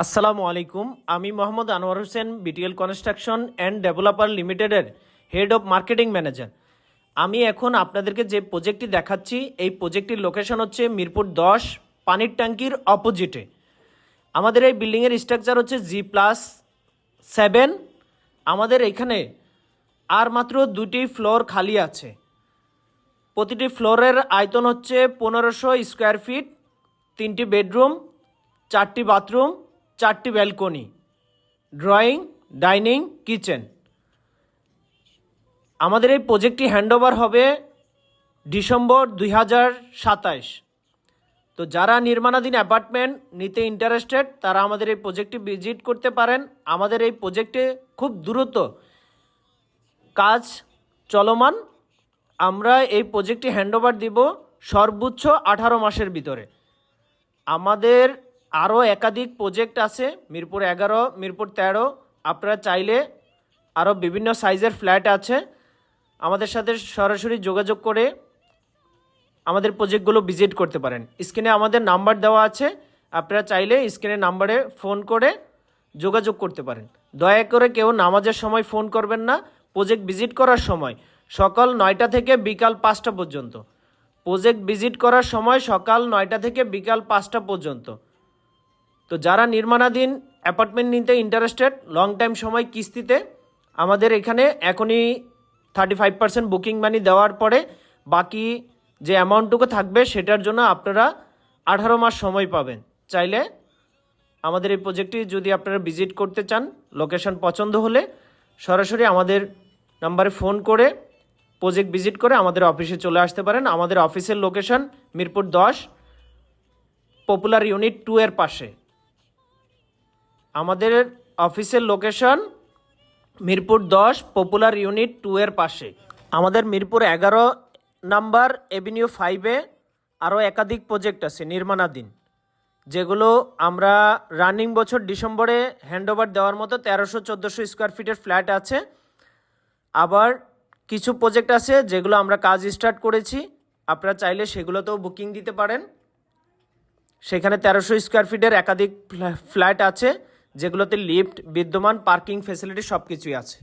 আসসালামু আলাইকুম। আমি Mohammad Anwar Hossain, BTL construction and developer লিমিটেডের হেড অফ মার্কেটিং ম্যানেজার। আমি এখন আপনাদেরকে যে প্রজেক্টটি দেখাচ্ছি, এই প্রজেক্টটির লোকেশন হচ্ছে মিরপুর 10, পানির ট্যাঙ্কির অপোজিটে। আমাদের এই বিল্ডিংয়ের স্ট্রাকচার হচ্ছে G+7। আমাদের এখানে আর মাত্র 2টি ফ্লোর খালি আছে। প্রতিটি ফ্লোরের আয়তন হচ্ছে 1500 স্কোয়ার ফিট, 3টি বেডরুম, 4টি বাথরুম, 4টি ব্যালকনি, ড্রয়িং, ডাইনিং, কিচেন। আমাদের এই প্রজেক্টটি হ্যান্ডওভার হবে ডিসেম্বর 2027। তো যারা নির্মাণাধীন অ্যাপার্টমেন্ট নিতে ইন্টারেস্টেড তারা আমাদের এই প্রজেক্টটি ভিজিট করতে পারেন। আমাদের এই প্রজেক্টে খুব দ্রুত কাজ চলমান। আমরা এই প্রজেক্টটি হ্যান্ডওভার দিব সর্বোচ্চ 18 মাসের ভিতরে। আমাদের আরও একাধিক প্রজেক্ট আছে, মিরপুর 11, মিরপুর 13। আপনারা চাইলে আরও বিভিন্ন সাইজের ফ্ল্যাট আছে, আমাদের সাথে সরাসরি যোগাযোগ করে আমাদের প্রজেক্টগুলো ভিজিট করতে পারেন। স্ক্রিনে আমাদের নাম্বার দেওয়া আছে, আপনারা চাইলে স্ক্রিনের নাম্বারে ফোন করে যোগাযোগ করতে পারেন। দয়া করে কেউ নামাজের সময় ফোন করবেন না। প্রজেক্ট ভিজিট করার সময় সকাল 9টা থেকে বিকাল 5টা পর্যন্ত। প্রজেক্ট ভিজিট করার সময় সকাল 9টা থেকে বিকাল 5টা পর্যন্ত। তো যারা নির্মাণাধীন অ্যাপার্টমেন্ট নিতে ইন্টারেস্টেড লং টাইম সময় কিস্তিতে, আমাদের এখানে এখনই 35% বুকিং মানি দেওয়ার পরে বাকি যে অ্যামাউন্টটুকু থাকবে সেটার জন্য আপনারা 18 মাস সময় পাবেন। চাইলে আমাদের এই প্রজেক্টটি যদি আপনারা ভিজিট করতে চান, লোকেশন পছন্দ হলে সরাসরি আমাদের নাম্বারে ফোন করে প্রজেক্ট ভিজিট করে আমাদের অফিসে চলে আসতে পারেন। আমাদের অফিসের লোকেশন মিরপুর 10, পপুলার ইউনিট 2 এর পাশে। আমাদের অফিসের লোকেশন মিরপুর 10, পপুলার ইউনিট 2 এর পাশে। আমাদের মিরপুর 11 নাম্বার এভিনিউ 5-এ আরও একাধিক প্রজেক্ট আছে নির্মাণাধীন, যেগুলো আমরা রানিং বছর ডিসেম্বরে হ্যান্ডওভার দেওয়ার মতো 1300-1400 স্কোয়ার ফিটের ফ্ল্যাট আছে। আবার কিছু প্রজেক্ট আছে যেগুলো আমরা কাজ স্টার্ট করেছি, আপনারা চাইলে সেগুলোতেও বুকিং দিতে পারেন। সেখানে 1300 স্কোয়ার ফিটের একাধিক ফ্ল্যাট আছে, যেগুলোতে লিফট বিদ্যমান, পার্কিং ফ্যাসিলিটি সব কিছুই আছে।